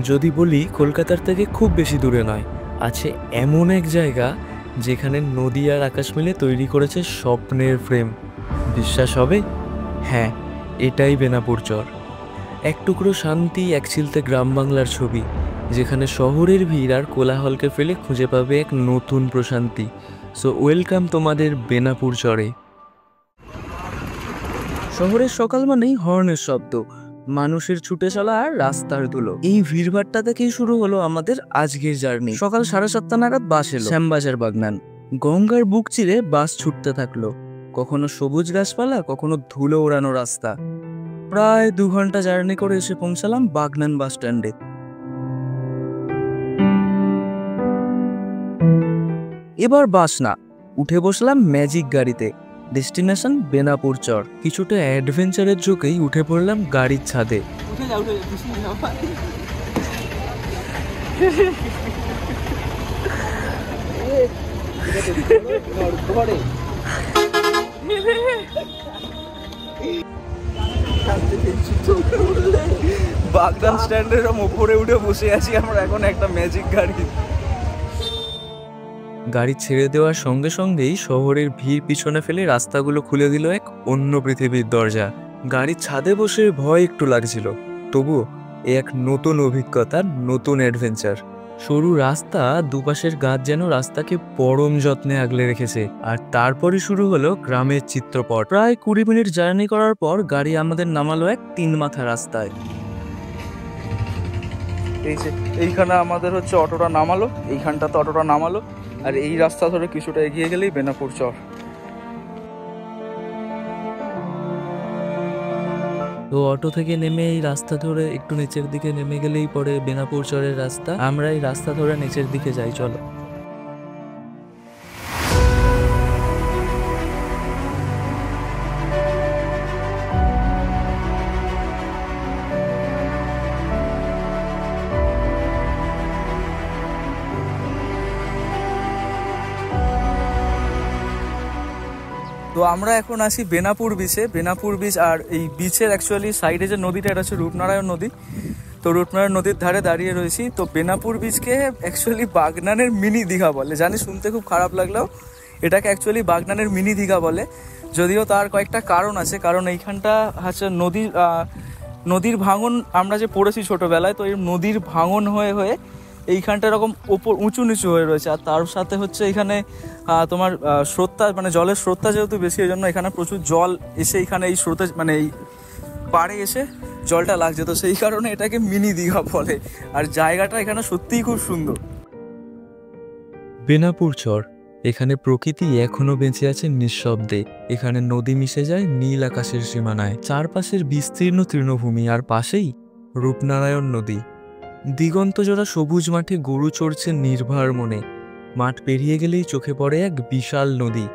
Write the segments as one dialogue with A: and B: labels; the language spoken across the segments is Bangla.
A: যদি বলি কলকাতার থেকে খুব বেশি দূরে নয়, আছে এমন এক জায়গা যেখানে নদী আর আকাশ মিলে তৈরি করেছে স্বপ্নের ফ্রেম। বিশ্বাস হবে? হ্যাঁ, এটাই বেনাপুর চর। এক টুকরো শান্তি, এক চিলতে গ্রাম বাংলার ছবি, যেখানে শহরের ভিড় আর কোলাহলকে ফেলে খুঁজে পাবে এক নতুন প্রশান্তি। সো ওয়েলকাম তোমাদের বেনাপুর চরে। শহরের সকাল মানেই হর্নের শব্দ, মানুষের ছুটে চলা আর রাস্তার ধুলো। এই ভিড়ভাট্টা থেকেই শুরু হলো আমাদের আজকের জার্নি। সকাল 7:30 নাগাদ বাস এলো শ্যামবাজার বাগনান। গঙ্গার বুক চিরে বাস ছুটতে থাকলো, কখনো সবুজ গাছপালা, কখনো ধুলো ওড়ানো রাস্তা। প্রায় 2 ঘন্টা জার্নি করে এসে পৌঁছালাম বাগনান বাস স্ট্যান্ডে। এবার বাস না, উঠে বসলাম ম্যাজিক গাড়িতে। ডেস্টিনেশন বেনাপুর চর। কিছুটা অ্যাডভেঞ্চারের ঝোঁকেই উঠে পড়লাম গাড়ির ছাদে। বাগদান স্ট্যান্ডের উপরে উঠে বসে আছি আমরা এখন একটা ম্যাজিক গাড়ি ছেড়ে দেওয়ার সঙ্গে সঙ্গেই শহরের ভিড় পিছনে ফেলে রাস্তাগুলো খুলে দিল এক অন্য পৃথিবীর দরজা। গাড়ির ছাদে বসে ভয় একটু লাগছিল, তবুও এক নতুন অভিজ্ঞতা, নতুন অ্যাডভেঞ্চার। সরু রাস্তা, দুপাশের গাছ যেন রাস্তাকে পরম যত্নে আগলে রেখেছে। আর তারপরে শুরু হলো গ্রামের চিত্রপট। প্রায় 20 মিনিট জার্নি করার পর গাড়ি আমাদের নামালো এক 3 মাথা রাস্তায়।
B: এইখানে আমাদের হচ্ছে অটোটা নামালো, এইখানটাতে অটোটা নামালো, আর এই রাস্তা ধরে কিছুটা এগিয়ে গেলেই বেনাপুর চর।
A: তো অটো থেকে নেমে এই রাস্তা ধরে একটু নিচের দিকে নেমে গেলেই পরে বেনাপুর চরের রাস্তা। আমরা এই রাস্তা ধরে নিচের দিকে যাই, চলো।
B: তো আমরা এখন আছি বেনাপুর বিচে। বেনাপুর বিচ, আর এই বিচের অ্যাকচুয়ালি সাইডে যে নদীটা, এটা হচ্ছে রূপনারায়ণ নদী। তো রূপনারায়ণ নদীর ধারে দাঁড়িয়ে রয়েছি। তো বেনাপুর বিচকে অ্যাকচুয়ালি বাগনানের মিনি দীঘা বলে। জানি শুনতে খুব খারাপ লাগলেও এটাকে অ্যাকচুয়ালি বাগনানের মিনি দীঘা বলে, যদিও তার কয়েকটা কারণ আছে। কারণ এইখানটা হচ্ছে নদীর ভাঙন আমরা যে পড়েছি ছোটোবেলায়, তো এই নদীর ভাঙন হয়ে হয়ে এইখানটা এরকম ওপর উঁচু নিচু হয়ে রয়েছে। আর তার সাথে হচ্ছে এখানে তোমার স্রোতটা, মানে জলের স্রোতটা যেহেতু বেশি, এই জন্য এখানে প্রচুর জল এসে এখানে এই স্রোতে, মানে এই পাড়ে এসে জলটা লাগছে। তো সেই কারণে এটাকে মিনি দীঘা বলে। আর জায়গাটা এখানে সত্যিই খুব সুন্দর।
A: বেনাপুর চর, এখানে প্রকৃতি এখনো বেঁচে আছে নিঃশব্দে। এখানে নদী মিশে যায় নীল আকাশের সীমানায়। চারপাশের বিস্তীর্ণ তৃণভূমি, আর পাশেই রূপনারায়ণ নদী। দিগন্ত জোড়া সবুজ মাঠে গরু চড়ছে নির্ভার মনে। মাঠ পেরিয়ে গেলেই চোখে পড়ে এক বিশাল নদী,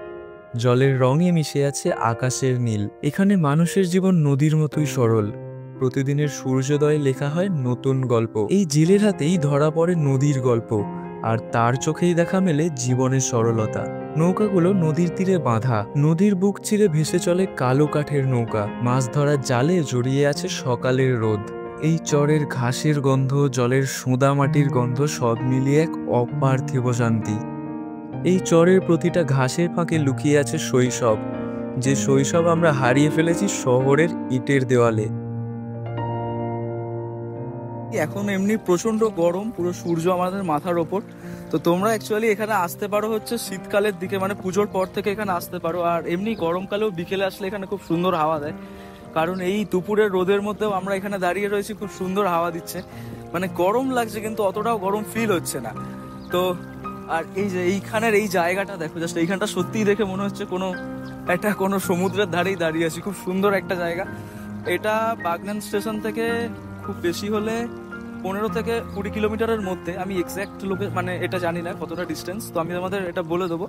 A: জলের রঙে মিশে আছে আকাশের নীল। এখানে মানুষের জীবন নদীর মতোই সরল। প্রতিদিনের সূর্যোদয়ে লেখা হয় নতুন গল্প। এই জেলের হাতেই ধরা পড়ে নদীর গল্প, আর তার চোখেই দেখা মেলে জীবনের সরলতা। নৌকাগুলো নদীর তীরে বাঁধা, নদীর বুক চিরে ভেসে চলে কালো কাঠের নৌকা। মাছ ধরার জালে জড়িয়ে আছে সকালের রোদ। এই চরের ঘাসের গন্ধ, জলের সোঁদা মাটির গন্ধ, সব মিলিয়ে এক অপার্থিব শান্তি। এই চরের প্রতিটা ঘাসের ফাঁকে লুকিয়ে আছে শৈশব, যে শৈশব আমরা হারিয়ে ফেলেছি শহরের ইটের দেওয়ালে।
B: এখন এমনি প্রচন্ড গরম, পুরো সূর্য আমাদের মাথার ওপর। তো তোমরা অ্যাকচুয়ালি এখানে আসতে পারো হচ্ছে শীতকালের দিকে, মানে পুজোর পর থেকে এখানে আসতে পারো। আর এমনি গরমকালেও বিকেলে আসলে এখানে খুব সুন্দর হাওয়া দেয়। কারণ এই দুপুরের রোদের মধ্যেও আমরা এখানে দাঁড়িয়ে রয়েছি, খুব সুন্দর হাওয়া দিচ্ছে। মানে গরম লাগছে কিন্তু অতটাও গরম ফিল হচ্ছে না। তো আর এই যে এইখানের এই জায়গাটা দেখো, জাস্ট এইখানটা সত্যিই দেখে মনে হচ্ছে কোনো সমুদ্রের ধারেই দাঁড়িয়ে আছি। খুব সুন্দর একটা জায়গা এটা। বাগনান স্টেশন থেকে খুব বেশি হলে 15 থেকে 20 কিলোমিটারের মধ্যে। আমি এক্স্যাক্ট মানে এটা জানি না কতটা ডিস্টেন্স, তো আমি আমাদের এটা বলে দেবো।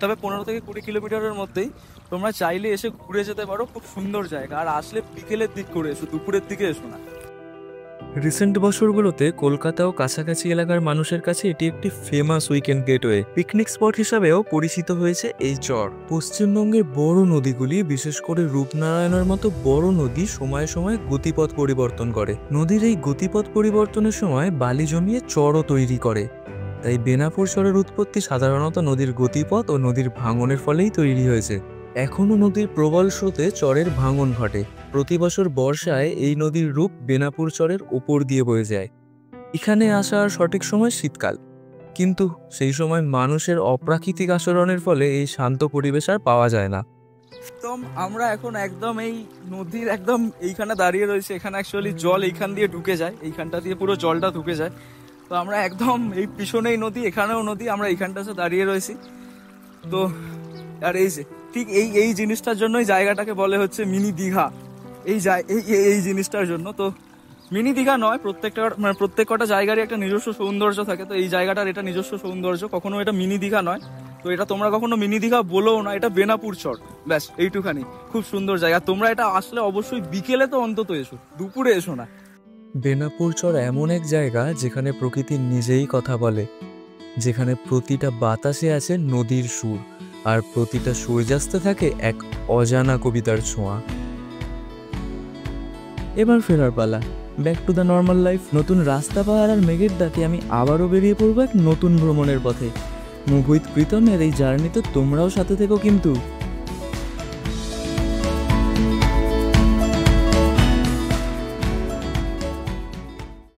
B: তবে 15 থেকে 20 কিলোমিটারের মধ্যেই তোমরা চাইলে এসে ঘুরে যেতে পারো। খুব সুন্দর জায়গা। আর আসলে বিকেলের দিক করে এসো, দুপুরের দিকে এসো না।
A: রিসেন্ট বছরগুলোতে কলকাতা ও কাছাকাছি এলাকার মানুষের কাছে এটি একটি famous weekend gateway, picnic spot হিসাবেও পরিচিত হয়েছে এই চর। পশ্চিমবঙ্গের বড় নদীগুলি, বিশেষ করে রূপনারায়ণের মতো বড় নদী, সময়ে সময়ে গতিপথ পরিবর্তন করে। নদীর এই গতিপথ পরিবর্তনের সময় বালি জমিয়ে চরও তৈরি করে। তাই বেনাপুর চরের উৎপত্তি সাধারণত নদীর গতিপথ ও নদীর ভাঙনের ফলেই তৈরি হয়েছে। এখনও নদীর প্রবল স্রোতে চরের ভাঙন ঘটে। প্রতি বছর বর্ষায় এই নদীর রূপ বেনাপুর চরের ওপর দিয়ে বয়ে যায়। এখানে আসার সঠিক সময় শীতকাল, কিন্তু সেই সময় মানুষের অপ্রাকৃতিক আচরণের ফলে এই শান্ত পরিবেশ আর পাওয়া যায় না।
B: একদম আমরা এখন একদম এই নদীর একদম এইখানে দাঁড়িয়ে রয়েছে। এখানে অ্যাকচুয়ালি জল এইখান দিয়ে ঢুকে যায়, এইখানটা দিয়ে পুরো জলটা ঢুকে যায়। তো আমরা একদম এই পিছনেই নদী, এখানেও নদী, আমরা এইখানটাতে দাঁড়িয়ে রয়েছি। তো আর এই যে ঠিক এই জিনিসটার জন্যই জায়গাটাকে বলে হচ্ছে মিনি দীঘা। এই জিনিসটার জন্য। তো মিনি দীঘা নয়, প্রত্যেক কটা জায়গারই একটা নিজস্ব সৌন্দর্য থাকে। তো এই জায়গাটার এটা নিজস্ব সৌন্দর্য, কখনো এটা মিনি দীঘা নয়। তো এটা তোমরা কখনো মিনি দীঘা বলো না, এটা বেনাপুর চর, ব্যাস এইটুখানি। খুব সুন্দর জায়গা। তোমরা এটা আসলে অবশ্যই বিকেলে তো অন্তত এসো, দুপুরে এসো না।
A: বেনাপুর চর এমন এক জায়গা যেখানে প্রকৃতি নিজেই কথা বলে, যেখানে প্রতিটা বাতাসে আছে নদীর সুর, আর প্রতিটা সূর্যাস্তে থাকে এক অজানা কবিতার ছোঁয়া।
C: এবার ফেরার পালা, back to the normal life. নতুন রাস্তা পাহাড় আর মেঘের ডাকে আমি আবারও বেরিয়ে পড়বো এক নতুন ভ্রমণের পথে। মুভ উইথ প্রীতমের এই জার্নিতে তোমরাও সাথে থেকো কিন্তু।